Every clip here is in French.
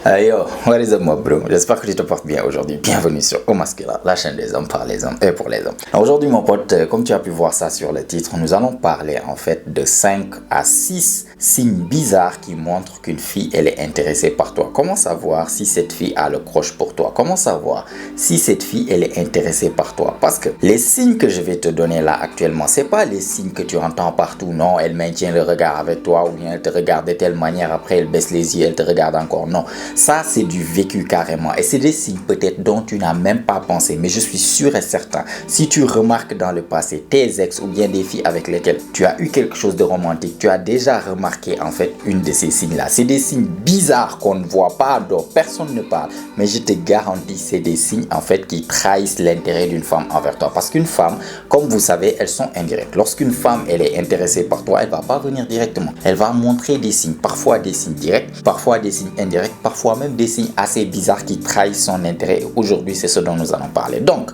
Yo, what is up, moi, bro? J'espère que tu te portes bien aujourd'hui. Bienvenue sur Au Masculin, la chaîne des hommes par les hommes et pour les hommes. Aujourd'hui, mon pote, comme tu as pu voir ça sur le titre, nous allons parler en fait de 5 à 6 signes bizarres qui montrent qu'une fille, elle est intéressée par toi. Comment savoir si cette fille a le croche pour toi? Comment savoir si cette fille, elle est intéressée par toi? Parce que les signes que je vais te donner là actuellement, c'est pas les signes que tu entends partout. Non, elle maintient le regard avec toi ou bien elle te regarde de telle manière, après elle baisse les yeux, elle te regarde encore. Non. Ça, c'est du vécu carrément. Et c'est des signes peut-être dont tu n'as même pas pensé. Mais je suis sûr et certain, si tu remarques dans le passé tes ex ou bien des filles avec lesquelles tu as eu quelque chose de romantique, tu as déjà remarqué en fait une de ces signes-là. C'est des signes bizarres qu'on ne voit pas, dont personne ne parle. Mais je te garantis, c'est des signes en fait qui trahissent l'intérêt d'une femme envers toi. Parce qu'une femme, comme vous savez, elles sont indirectes. Lorsqu'une femme, elle est intéressée par toi, elle ne va pas venir directement. Elle va montrer des signes, parfois des signes directs, parfois des signes indirects, parfois même des signes assez bizarres qui trahissent son intérêt. Aujourd'hui, c'est ce dont nous allons parler. Donc,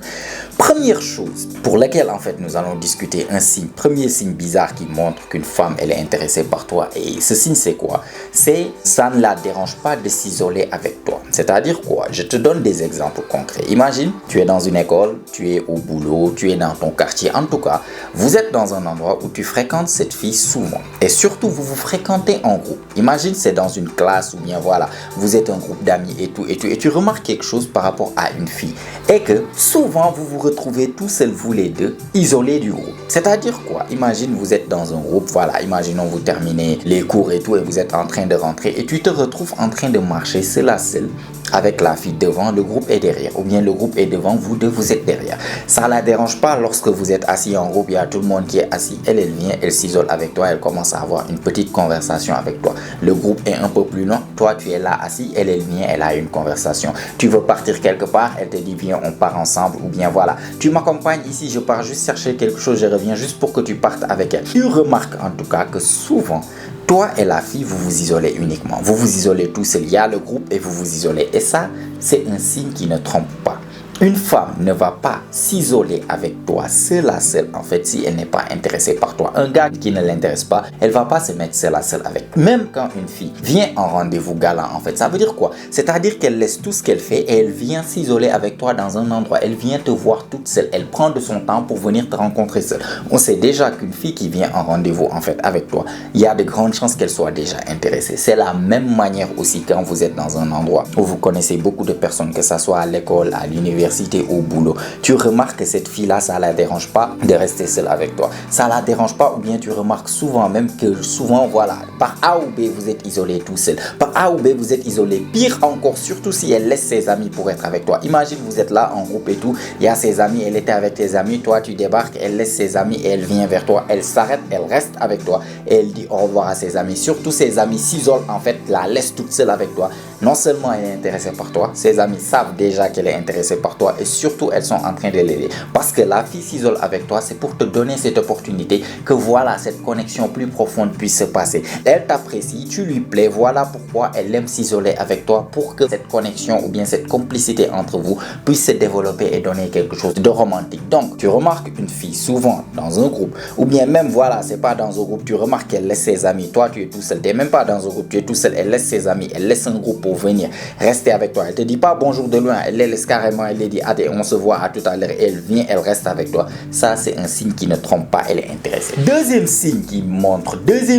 première chose pour laquelle en fait nous allons discuter un signe, premier signe bizarre qui montre qu'une femme elle est intéressée par toi. Et ce signe c'est quoi? C'est ça ne la dérange pas de s'isoler avec toi. C'est-à-dire quoi? Je te donne des exemples concrets. Imagine, tu es dans une école, tu es au boulot, tu es dans ton quartier. En tout cas, vous êtes dans un endroit où tu fréquentes cette fille souvent. Et surtout, vous vous fréquentez en groupe. Imagine, c'est dans une classe ou bien voilà, vous êtes un groupe d'amis et tout. Et tu remarques quelque chose par rapport à une fille. Et que souvent, vous vous retrouvez tous seuls, vous les deux, isolés du groupe. C'est-à-dire quoi? Imagine, vous êtes dans un groupe, voilà, imaginons vous terminez les cours et tout et vous êtes en train de rentrer et tu te retrouves en train de marcher seul à seul avec la fille devant, le groupe est derrière, ou bien le groupe est devant, vous deux, vous êtes derrière. Ça ne la dérange pas lorsque vous êtes assis en groupe, il y a tout le monde qui est assis, elle vient, elle s'isole avec toi, elle commence à avoir une petite conversation avec toi. Le groupe est un peu plus long, toi tu es là assis, elle vient, elle a une conversation. Tu veux partir quelque part, elle te dit viens, on part ensemble, ou bien voilà, tu m'accompagnes ici, je pars juste chercher quelque chose, je reviens juste pour que tu partes avec elle. Tu remarques en tout cas que souvent, toi et la fille, vous vous isolez uniquement. Vous vous isolez tout seul. Il y a le groupe et vous vous isolez. Et ça, c'est un signe qui ne trompe pas. Une femme ne va pas s'isoler avec toi seule à seule, en fait, si elle n'est pas intéressée par toi. Un gars qui ne l'intéresse pas, elle va pas se mettre seule à seule avec. Même quand une fille vient en rendez-vous galant, en fait, ça veut dire quoi? C'est-à-dire qu'elle laisse tout ce qu'elle fait et elle vient s'isoler avec toi dans un endroit. Elle vient te voir toute seule. Elle prend de son temps pour venir te rencontrer seule. On sait déjà qu'une fille qui vient en rendez-vous, en fait, avec toi, il y a de grandes chances qu'elle soit déjà intéressée. C'est la même manière aussi quand vous êtes dans un endroit où vous connaissez beaucoup de personnes, que ça soit à l'école, à l'université, au boulot. Tu remarques que cette fille-là, ça la dérange pas de rester seule avec toi. Ça la dérange pas, ou bien tu remarques souvent même que souvent, voilà, par A ou B, vous êtes isolé tout seul. Par A ou B, vous êtes isolé. Pire encore, surtout si elle laisse ses amis pour être avec toi. Imagine, vous êtes là en groupe et tout, il y a ses amis, elle était avec tes amis, toi tu débarques, elle laisse ses amis et elle vient vers toi. Elle s'arrête, elle reste avec toi et elle dit au revoir à ses amis. Surtout ses amis s'isolent, en fait, la laissent toute seule avec toi. Non seulement elle est intéressée par toi, ses amis savent déjà qu'elle est intéressée par toi et surtout elles sont en train de l'aider. Parce que la fille s'isole avec toi, c'est pour te donner cette opportunité que voilà, cette connexion plus profonde puisse se passer. Elle t'apprécie, tu lui plais, voilà pourquoi elle aime s'isoler avec toi, pour que cette connexion ou bien cette complicité entre vous puisse se développer et donner quelque chose de romantique. Donc tu remarques une fille souvent dans un groupe, ou bien même voilà, c'est pas dans un groupe, tu remarques qu'elle laisse ses amis, toi tu es tout seul, tu n'es même pas dans un groupe, tu es tout seul, elle laisse ses amis, elle laisse un groupe pour venir rester avec toi. Elle te dit pas bonjour de loin, elle les laisse carrément, elle les dit allez, on se voit à tout à l'heure, et elle vient, elle reste avec toi. Ça, c'est un signe qui ne trompe pas, elle est intéressée. Deuxième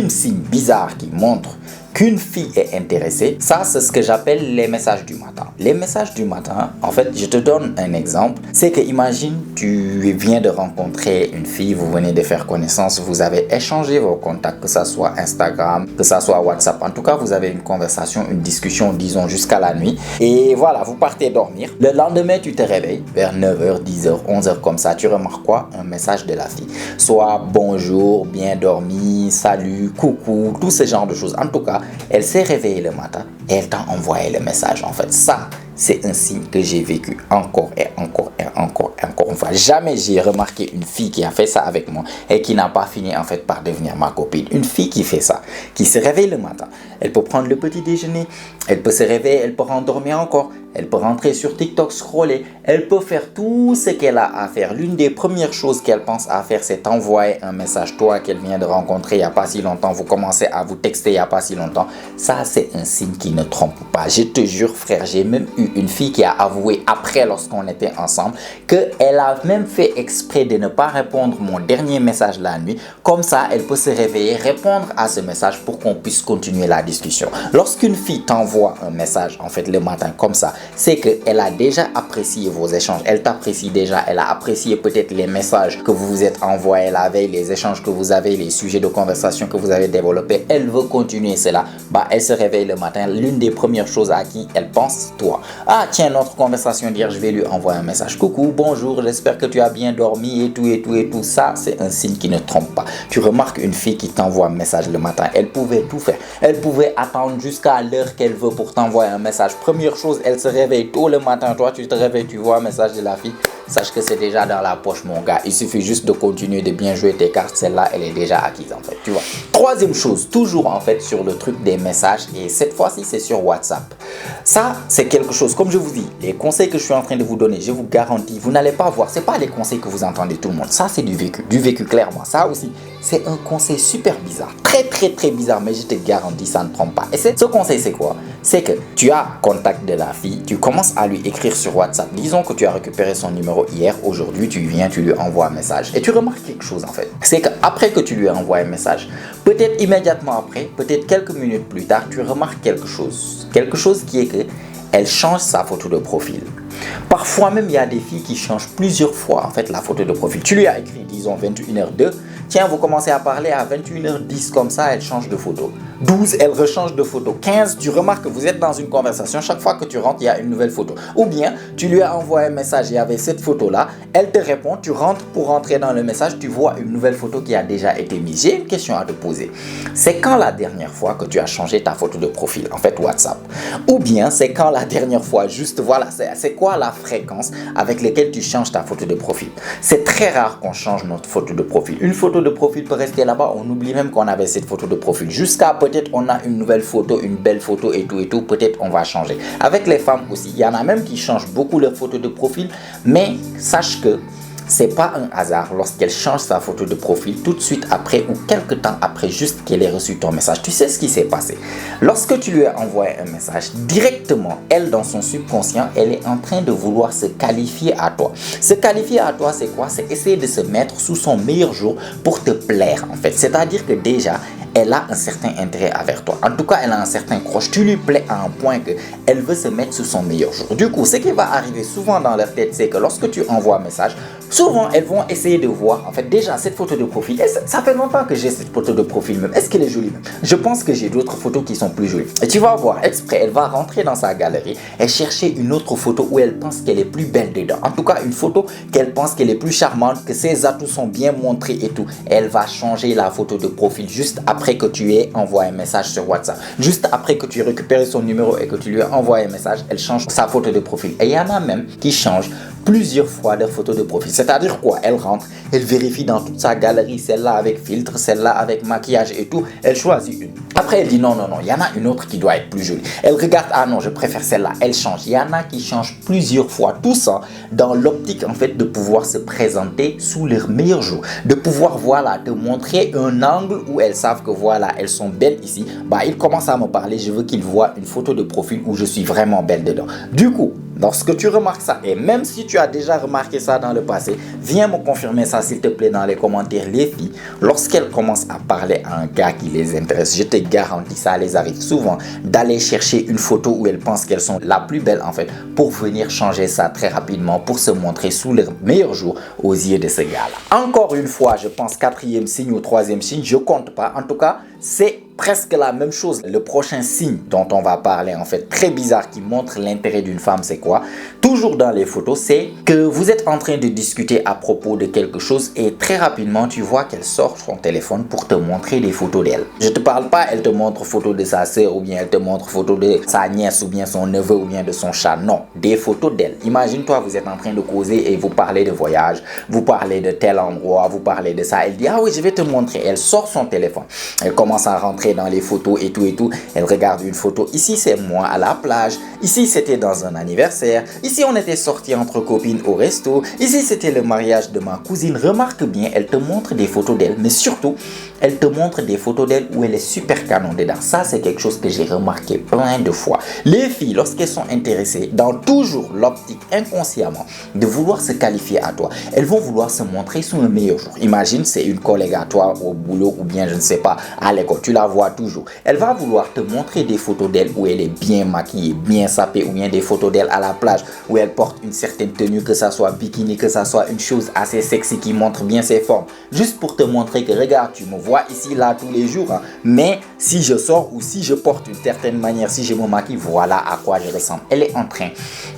signe bizarre qui montre qu'une fille est intéressée, ça c'est ce que j'appelle les messages du matin. Les messages du matin, en fait, je te donne un exemple. C'est que imagine, tu viens de rencontrer une fille, vous venez de faire connaissance, vous avez échangé vos contacts, que ça soit Instagram, que ça soit WhatsApp. En tout cas, vous avez une conversation, une discussion, disons, jusqu'à la nuit. Et voilà, vous partez dormir. Le lendemain, tu te réveilles vers 9h, 10h, 11h comme ça. Tu remarques quoi? Un message de la fille. Soit bonjour, bien dormi, salut, coucou, tout ce genre de choses. En tout cas, elle s'est réveillée le matin et elle t'a envoyé le message. En fait, ça, c'est un signe que j'ai vécu encore et encore et encore et encore une fois. Jamais j'ai remarqué une fille qui a fait ça avec moi et qui n'a pas fini en fait par devenir ma copine. Une fille qui fait ça, qui se réveille le matin, elle peut prendre le petit déjeuner, elle peut se réveiller, elle peut rendormir encore. Elle peut rentrer sur TikTok, scroller. Elle peut faire tout ce qu'elle a à faire. L'une des premières choses qu'elle pense à faire, c'est envoyer un message. Toi qu'elle vient de rencontrer il n'y a pas si longtemps, vous commencez à vous texter il n'y a pas si longtemps. Ça, c'est un signe qui ne trompe pas. Je te jure, frère, j'ai même eu une fille qui a avoué après, lorsqu'on était ensemble, qu'elle a même fait exprès de ne pas répondre mon dernier message la nuit. Comme ça, elle peut se réveiller, répondre à ce message pour qu'on puisse continuer la discussion. Lorsqu'une fille t'envoie un message, en fait, le matin comme ça, c'est qu'elle a déjà apprécié vos échanges. Elle t'apprécie déjà. Elle a apprécié peut-être les messages que vous vous êtes envoyés la veille, les échanges que vous avez, les sujets de conversation que vous avez développés. Elle veut continuer cela. Elle se réveille le matin. L'une des premières choses à qui elle pense, toi. Ah, tiens, notre conversation d'hier, je vais lui envoyer un message. Coucou, bonjour, j'espère que tu as bien dormi et tout et tout et tout. Ça, c'est un signe qui ne trompe pas. Tu remarques une fille qui t'envoie un message le matin. Elle pouvait tout faire. Elle pouvait attendre jusqu'à l'heure qu'elle veut pour t'envoyer un message. Première chose, elle se réveille tôt le matin, toi tu te réveilles, tu vois un message de la fille, sache que c'est déjà dans la poche mon gars, il suffit juste de continuer de bien jouer tes cartes, celle-là elle est déjà acquise en fait, tu vois. Troisième chose, toujours en fait sur le truc des messages, et cette fois-ci c'est sur WhatsApp. Ça c'est quelque chose, comme je vous dis, les conseils que je suis en train de vous donner, je vous garantis, vous n'allez pas voir, c'est pas les conseils que vous entendez tout le monde, ça c'est du vécu clairement, ça aussi c'est un conseil super bizarre, très bizarre, mais je te garantis ça ne trompe pas. Et ce conseil c'est quoi? C'est que tu as contact de la fille, tu commences à lui écrire sur WhatsApp. Disons que tu as récupéré son numéro hier, aujourd'hui tu viens, tu lui envoies un message. Et tu remarques quelque chose en fait. C'est qu'après que tu lui as envoyé un message, peut-être immédiatement après, peut-être quelques minutes plus tard, tu remarques quelque chose. Quelque chose qui est que elle change sa photo de profil. Parfois même, il y a des filles qui changent plusieurs fois en fait la photo de profil. Tu lui as écrit, disons 21h02. Tiens, vous commencez à parler à 21h10 comme ça, elle change de photo. 12, elle rechange de photo. 15, tu remarques que vous êtes dans une conversation. Chaque fois que tu rentres, il y a une nouvelle photo. Ou bien, tu lui as envoyé un message, il y avait cette photo-là. Elle te répond, tu rentres pour rentrer dans le message, tu vois une nouvelle photo qui a déjà été mise. J'ai une question à te poser. C'est quand la dernière fois que tu as changé ta photo de profil, en fait WhatsApp? Ou bien, c'est quand la dernière fois, juste voilà, c'est quoi la fréquence avec laquelle tu changes ta photo de profil? C'est très rare qu'on change notre photo de profil. Une photo de profil peut rester là-bas, on oublie même qu'on avait cette photo de profil. Jusqu'à peut-être on a une nouvelle photo, une belle photo et tout, peut-être on va changer. Avec les femmes aussi, il y en a même qui changent beaucoup leur photo de profil, mais sache que c'est pas un hasard lorsqu'elle change sa photo de profil tout de suite après ou quelques temps après juste qu'elle ait reçu ton message. Tu sais ce qui s'est passé? Lorsque tu lui as envoyé un message, directement, elle dans son subconscient, elle est en train de vouloir se qualifier à toi. Se qualifier à toi, c'est quoi? C'est essayer de se mettre sous son meilleur jour pour te plaire en fait. C'est-à-dire que déjà, elle a un certain intérêt envers toi. En tout cas, elle a un certain croche. Tu lui plais à un point qu'elle veut se mettre sous son meilleur jour. Du coup, ce qui va arriver souvent dans leur tête, c'est que lorsque tu envoies un message, souvent, elles vont essayer de voir, en fait, déjà, cette photo de profil. Et ça fait longtemps que j'ai cette photo de profil même. Est-ce qu'elle est jolie même? Je pense que j'ai d'autres photos qui sont plus jolies. Et tu vas voir, exprès, elle va rentrer dans sa galerie et chercher une autre photo où elle pense qu'elle est plus belle dedans. En tout cas, une photo qu'elle pense qu'elle est plus charmante, que ses atouts sont bien montrés et tout. Elle va changer la photo de profil juste après que tu aies envoyé un message sur WhatsApp. Juste après que tu aies récupéré son numéro et que tu lui as envoyé un message, elle change sa photo de profil. Et il y en a même qui changent plusieurs fois leur photo de profil. C'est-à-dire quoi? Elle rentre, elle vérifie dans toute sa galerie, celle-là avec filtre, celle-là avec maquillage et tout. Elle choisit une. Après, elle dit non, il y en a une autre qui doit être plus jolie. Elle regarde, ah non, je préfère celle-là. Elle change. Il y en a qui changent plusieurs fois. Tout ça dans l'optique, en fait, de pouvoir se présenter sous leur meilleur jour. De pouvoir, voilà, te montrer un angle où elles savent que, voilà, elles sont belles ici. Ils commencent à me parler. Je veux qu'ils voient une photo de profil où je suis vraiment belle dedans. Du coup, lorsque tu remarques ça, et même si tu as déjà remarqué ça dans le passé, viens me confirmer ça s'il te plaît dans les commentaires. Les filles, lorsqu'elles commencent à parler à un gars qui les intéresse, je te garantis, ça les arrive souvent d'aller chercher une photo où elles pensent qu'elles sont la plus belle en fait, pour venir changer ça très rapidement, pour se montrer sous leur meilleur jour aux yeux de ce gars-là. Encore une fois, je pense quatrième signe ou troisième signe, je compte pas. En tout cas, c'est presque la même chose. Le prochain signe dont on va parler, en fait, très bizarre, qui montre l'intérêt d'une femme, c'est quoi? Toujours dans les photos, c'est que vous êtes en train de discuter à propos de quelque chose et très rapidement, tu vois qu'elle sort son téléphone pour te montrer des photos d'elle. Je te parle pas, elle te montre photo de sa sœur ou bien elle te montre photo de sa nièce ou bien son neveu ou bien de son chat. Non, des photos d'elle. Imagine-toi, vous êtes en train de causer et vous parlez de voyage, vous parlez de tel endroit, vous parlez de ça. Elle dit, ah oui, je vais te montrer. Elle sort son téléphone. Elle commence commence à rentrer dans les photos et tout et tout. Elle regarde une photo. Ici, c'est moi à la plage. Ici, c'était dans un anniversaire. Ici, on était sortis entre copines au resto. Ici, c'était le mariage de ma cousine. Remarque bien, elle te montre des photos d'elle. Mais surtout, elle te montre des photos d'elle où elle est super canon dedans. Ça, c'est quelque chose que j'ai remarqué plein de fois. Les filles, lorsqu'elles sont intéressées, dans toujours l'optique inconsciemment de vouloir se qualifier à toi, elles vont vouloir se montrer sous un meilleur jour. Imagine, c'est une collègue à toi au boulot ou bien, je ne sais pas, à l'école. Tu la vois toujours. Elle va vouloir te montrer des photos d'elle où elle est bien maquillée, bien sapée, ou bien des photos d'elle à la plage où elle porte une certaine tenue, que ça soit bikini, que ça soit une chose assez sexy qui montre bien ses formes. Juste pour te montrer que, regarde, tu me vois ici, là, tous les jours, hein, mais si je sors ou si je porte une certaine manière, si je me maquille, voilà à quoi je ressemble. Elle est en train,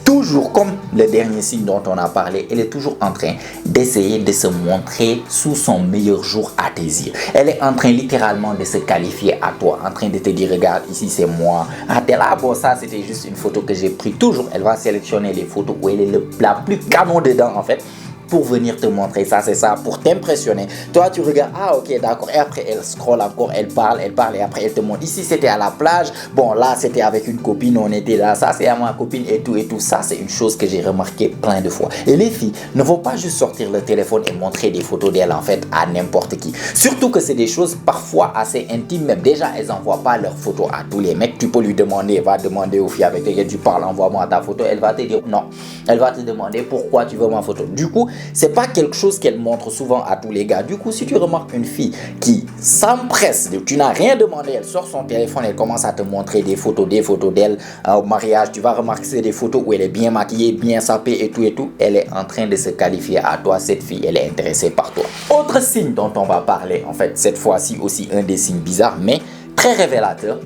toujours comme le dernier signe dont on a parlé, elle est toujours en train d'essayer de se montrer sous son meilleur jour à tes yeux. Elle est en train littéralement de se qualifier à toi, en train de te dire, regarde, ici c'est moi. Ah, t'es là, bon, ça c'était juste une photo que j'ai prise. Toujours, elle va sélectionner les photos où elle est la plus canon dedans en fait, pour venir te montrer ça, c'est ça, pour t'impressionner. Toi, tu regardes, ah ok, d'accord, et après elle scrolle encore, elle parle, et après elle te montre. Ici, c'était à la plage, bon, là, c'était avec une copine, on était là, ça, c'est à ma copine et tout. Ça, c'est une chose que j'ai remarqué plein de fois. Et les filles ne vont pas juste sortir le téléphone et montrer des photos d'elles, en fait, à n'importe qui. Surtout que c'est des choses parfois assez intimes, même déjà, elles n'envoient pas leurs photos à tous les mecs. Tu peux lui demander, va demander aux filles avec lesquelles tu parles, envoie-moi ta photo, elle va te dire non. Elle va te demander pourquoi tu veux ma photo. Du coup, c'est pas quelque chose qu'elle montre souvent à tous les gars. Du coup, si tu remarques une fille qui s'empresse, tu n'as rien demandé, elle sort son téléphone, elle commence à te montrer des photos d'elle au mariage, tu vas remarquer c'est des photos où elle est bien maquillée, bien sapée et tout. Elle est en train de se qualifier à toi, cette fille, elle est intéressée par toi. Autre signe dont on va parler, en fait, cette fois-ci aussi un des signes bizarres, mais très révélateur,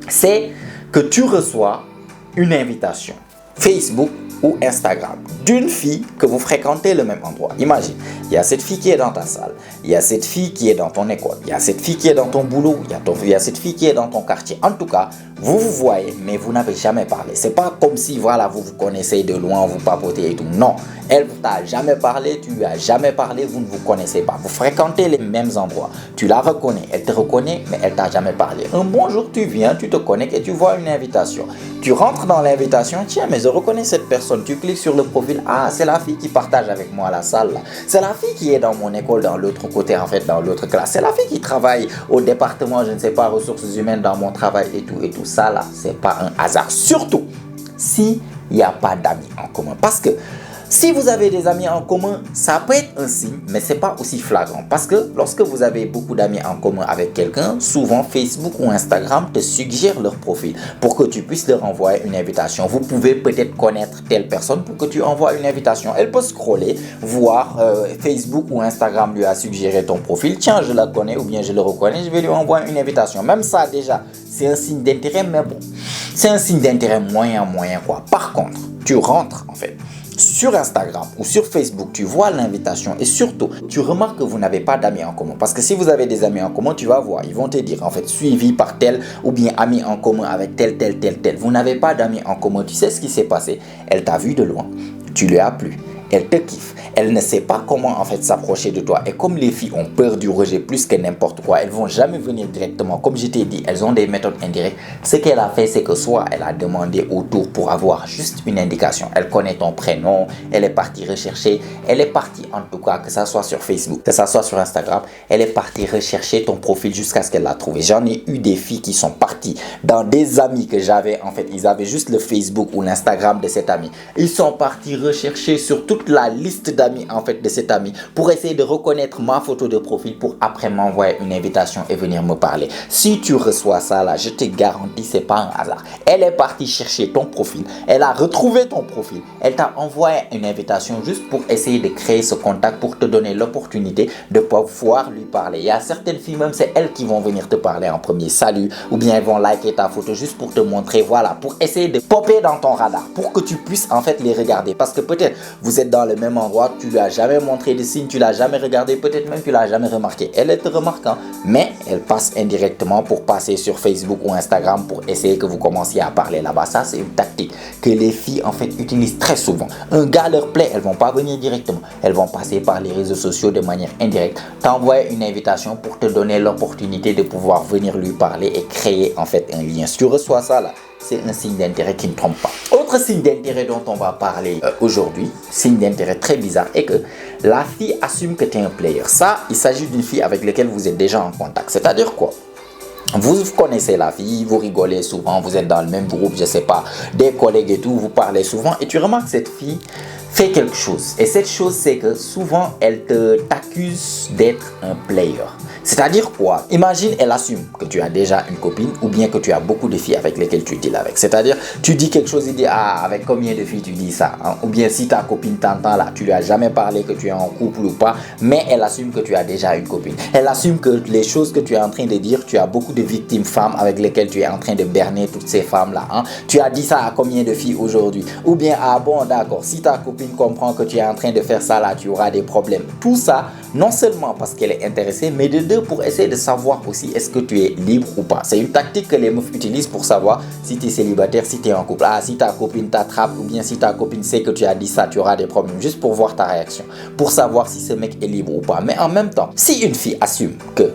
c'est que tu reçois une invitation Facebook ou Instagram d'une fille que vous fréquentez le même endroit. Imagine, il y a cette fille qui est dans ta salle, il y a cette fille qui est dans ton école, il y a cette fille qui est dans ton boulot, il y a cette fille qui est dans ton quartier. En tout cas, vous vous voyez, mais vous n'avez jamais parlé. C'est pas comme si, voilà, vous vous connaissez de loin, vous papotez et tout. Non, elle ne t'a jamais parlé, tu lui as jamais parlé, vous ne vous connaissez pas. Vous fréquentez les mêmes endroits. Tu la reconnais, elle te reconnaît, mais elle t'a jamais parlé. Un bon jour, tu viens, tu te connectes et tu vois une invitation. Tu rentres dans l'invitation, tiens, mais je reconnais cette personne. Tu cliques sur le profil, ah, c'est la fille qui partage avec moi la salle. C'est la fille qui est dans mon école, dans l'autre côté, en fait, dans l'autre classe. C'est la fille qui travaille au département, je ne sais pas, ressources humaines dans mon travail et tout. Ça, là, c'est pas un hasard. Surtout, s'il n'y a pas d'amis en commun. Parce que si vous avez des amis en commun, ça peut être un signe, mais ce n'est pas aussi flagrant. Parce que lorsque vous avez beaucoup d'amis en commun avec quelqu'un, souvent Facebook ou Instagram te suggèrent leur profil pour que tu puisses leur envoyer une invitation. Vous pouvez peut-être connaître telle personne pour que tu envoies une invitation. Elle peut scroller, voir Facebook ou Instagram lui a suggéré ton profil. Tiens, je la connais ou bien je le reconnais, je vais lui envoyer une invitation. Même ça, déjà, c'est un signe d'intérêt, mais bon, c'est un signe d'intérêt moyen quoi. Par contre, tu rentres en fait sur Instagram ou sur Facebook, tu vois l'invitation et surtout, tu remarques que vous n'avez pas d'amis en commun. Parce que si vous avez des amis en commun, tu vas voir, ils vont te dire en fait suivi par tel ou bien amis en commun avec tel. Vous n'avez pas d'amis en commun. Tu sais ce qui s'est passé? Elle t'a vu de loin, tu lui as plu. Elle te kiffe. Elle ne sait pas comment en fait s'approcher de toi. Et comme les filles ont peur du rejet plus que n'importe quoi, elles vont jamais venir directement. Comme je t'ai dit, elles ont des méthodes indirectes. Ce qu'elle a fait, c'est que soit elle a demandé autour pour avoir juste une indication. Elle connaît ton prénom, elle est partie rechercher. Elle est partie en tout cas, que ça soit sur Facebook, que ça soit sur Instagram, elle est partie rechercher ton profil jusqu'à ce qu'elle l'a trouvé. J'en ai eu des filles qui sont parties dans des amis que j'avais. En fait, ils avaient juste le Facebook ou l'Instagram de cet ami. Ils sont partis rechercher sur toute la liste d'amis en fait de cet ami pour essayer de reconnaître ma photo de profil pour après m'envoyer une invitation et venir me parler. Si tu reçois ça là, je te garantis, c'est pas un hasard. Elle est partie chercher ton profil, elle a retrouvé ton profil, elle t'a envoyé une invitation juste pour essayer de créer ce contact, pour te donner l'opportunité de pouvoir lui parler. Il y a certaines filles même, c'est elles qui vont venir te parler en premier, salut, ou bien elles vont liker ta photo juste pour te montrer, voilà, pour essayer de popper dans ton radar, pour que tu puisses en fait les regarder. Parce que peut-être vous êtes dans le même endroit, tu lui as jamais montré de signe, tu l'as jamais regardé, peut-être même tu l'as jamais remarqué. Elle te remarque, hein, mais elle passe indirectement pour passer sur Facebook ou Instagram pour essayer que vous commenciez à parler là-bas. Ça, c'est une tactique que les filles en fait utilisent très souvent. Un gars leur plaît, elles vont pas venir directement, elles vont passer par les réseaux sociaux de manière indirecte, t'envoyer une invitation pour te donner l'opportunité de pouvoir venir lui parler et créer en fait un lien. Si tu reçois ça là, c'est un signe d'intérêt qui ne trompe pas. Autre signe d'intérêt dont on va parler aujourd'hui, signe d'intérêt très bizarre, est que la fille assume que tu es un player. Ça, il s'agit d'une fille avec laquelle vous êtes déjà en contact. C'est-à-dire quoi? Vous connaissez la fille, vous rigolez souvent, vous êtes dans le même groupe, je sais pas, des collègues et tout, vous parlez souvent et tu remarques que cette fille fait quelque chose. Et cette chose, c'est que souvent, elle t'accuse d'être un player. C'est-à-dire quoi? Imagine, elle assume que tu as déjà une copine ou bien que tu as beaucoup de filles avec lesquelles tu deals avec. C'est-à-dire, tu dis quelque chose et dis, ah, avec combien de filles tu dis ça, hein? Ou bien si ta copine t'entend là, tu lui as jamais parlé que tu es en couple ou pas, mais elle assume que tu as déjà une copine. Elle assume que les choses que tu es en train de dire, tu as beaucoup de victimes femmes avec lesquelles tu es en train de berner toutes ces femmes-là, hein? Tu as dit ça à combien de filles aujourd'hui? Ou bien, ah bon, d'accord, si ta copine comprend que tu es en train de faire ça là, tu auras des problèmes. Tout ça, non seulement parce qu'elle est intéressée, mais de deux, pour essayer de savoir aussi est-ce que tu es libre ou pas. C'est une tactique que les meufs utilisent pour savoir si tu es célibataire, si tu es en couple. Ah, si ta copine t'attrape ou bien si ta copine sait que tu as dit ça, tu auras des problèmes. Juste pour voir ta réaction, pour savoir si ce mec est libre ou pas. Mais en même temps, si une fille assume que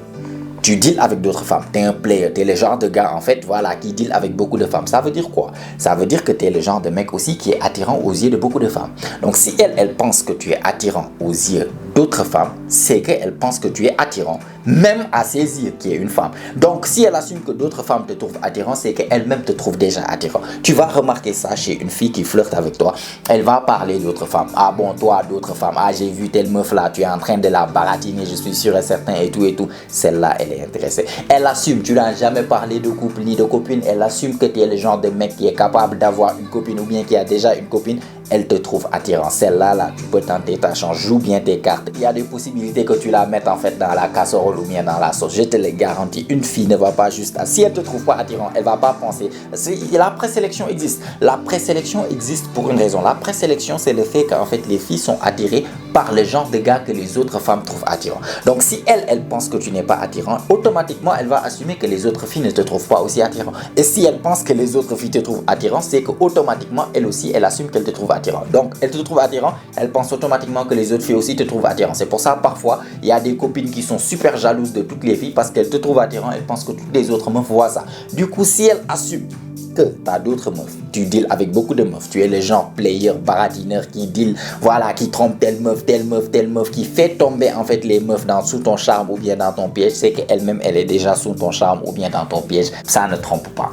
tu deals avec d'autres femmes, tu es un player, tu es le genre de gars en fait, voilà, qui deal avec beaucoup de femmes. Ça veut dire quoi? Ça veut dire que tu es le genre de mec aussi qui est attirant aux yeux de beaucoup de femmes. Donc si elle pense que tu es attirant aux yeux d'autres femmes, c'est qu'elle pense que tu es attirant même à ses yeux, qui est une femme. Donc si elle assume que d'autres femmes te trouvent attirant, c'est qu'elle-même te trouve déjà attirant. Tu vas remarquer ça chez une fille qui flirte avec toi. Elle va parler d'autres femmes. Ah bon, toi, d'autres femmes. Ah, j'ai vu telle meuf là, tu es en train de la baratiner, je suis sûr et certain et tout et tout. Celle-là, elle est intéressée. Elle assume, tu n'as jamais parlé de couple ni de copine. Elle assume que tu es le genre de mec qui est capable d'avoir une copine ou bien qui a déjà une copine. Elle te trouve attirant. Celle-là, là, tu peux tenter ta chance. Joue bien tes cartes. Il y a des possibilités que tu la mettes en fait dans la casserole ou bien dans la sauce. Je te le garantis. Une fille ne va pas juste... Si elle te trouve pas attirant, elle va pas penser... La présélection existe. La présélection existe pour une raison. La présélection, c'est le fait qu'en fait, les filles sont attirées par le genre de gars que les autres femmes trouvent attirant. Donc, si elle pense que tu n'es pas attirant, automatiquement, elle va assumer que les autres filles ne te trouvent pas aussi attirant. Et si elle pense que les autres filles te trouvent attirant, c'est que automatiquement, elle aussi, elle assume qu'elle te trouve attirant. Donc, elle te trouve attirant, elle pense automatiquement que les autres filles aussi te trouvent attirant. C'est pour ça, parfois, il y a des copines qui sont super jalouses de toutes les filles parce qu'elles te trouvent attirant, elles pensent que toutes les autres meufs voient ça. Du coup, si elle assume que tu as d'autres meufs, tu deals avec beaucoup de meufs, tu es le genre player, baratineur qui deal, voilà, qui trompe telle meuf, telle meuf, telle meuf, qui fait tomber en fait les meufs sous ton charme ou bien dans ton piège, c'est qu'elle-même, elle est déjà sous ton charme ou bien dans ton piège. Ça ne trompe pas.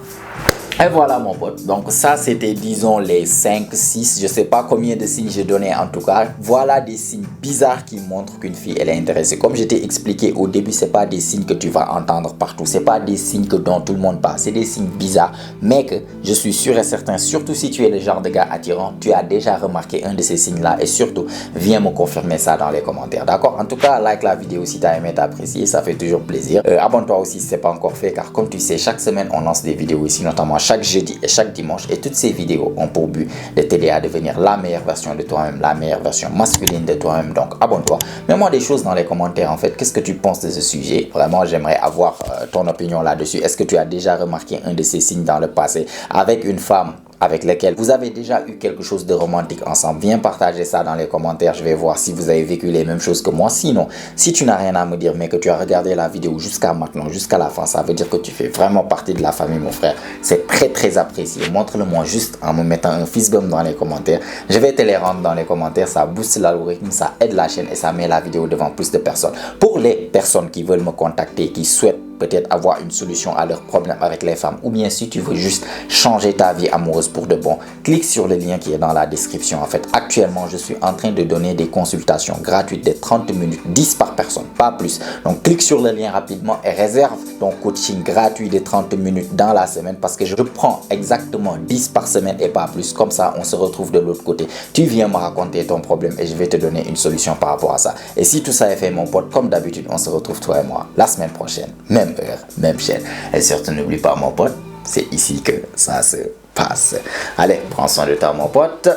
Et voilà mon pote, donc ça c'était disons les 5, 6, je sais pas combien de signes j'ai donné en tout cas. Voilà des signes bizarres qui montrent qu'une fille elle est intéressée. Comme je t'ai expliqué au début, c'est pas des signes que tu vas entendre partout, c'est pas des signes dont tout le monde parle, c'est des signes bizarres. Mais que je suis sûr et certain, surtout si tu es le genre de gars attirant, tu as déjà remarqué un de ces signes là et surtout viens me confirmer ça dans les commentaires, d'accord? En tout cas, like la vidéo si tu as aimé, t'as apprécié, ça fait toujours plaisir. Abonne-toi aussi si c'est pas encore fait car comme tu sais, chaque semaine on lance des vidéos ici, notamment chaque jeudi et chaque dimanche, et toutes ces vidéos ont pour but de t'aider à devenir la meilleure version de toi-même, la meilleure version masculine de toi-même. Donc abonne-toi, mets-moi des choses dans les commentaires en fait, qu'est-ce que tu penses de ce sujet? Vraiment j'aimerais avoir ton opinion là-dessus. Est-ce que tu as déjà remarqué un de ces signes dans le passé avec une femme avec lesquels vous avez déjà eu quelque chose de romantique ensemble? Viens partager ça dans les commentaires, je vais voir si vous avez vécu les mêmes choses que moi. Sinon, si tu n'as rien à me dire mais que tu as regardé la vidéo jusqu'à maintenant, jusqu'à la fin, ça veut dire que tu fais vraiment partie de la famille mon frère. C'est très très apprécié. Montre-le-moi juste en me mettant un fist bump dans les commentaires. Je vais te les rendre dans les commentaires, ça booste l'algorithme, ça aide la chaîne et ça met la vidéo devant plus de personnes. Pour les personnes qui veulent me contacter, qui souhaitent peut-être avoir une solution à leurs problèmes avec les femmes, ou bien si tu veux juste changer ta vie amoureuse pour de bon, clique sur le lien qui est dans la description. En fait, actuellement, je suis en train de donner des consultations gratuites de 30 minutes, 10 par personne, pas plus. Donc, clique sur le lien rapidement et réserve ton coaching gratuit de 30 minutes dans la semaine parce que je prends exactement 10 par semaine et pas plus. Comme ça, on se retrouve de l'autre côté. Tu viens me raconter ton problème et je vais te donner une solution par rapport à ça. Et si tout ça est fait, mon pote, comme d'habitude, on se retrouve toi et moi la semaine prochaine. Même heure, même chaîne. Et surtout, n'oublie pas, mon pote, c'est ici que ça se passe. Allez, prends soin de toi, mon pote.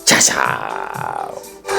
Ciao, ciao.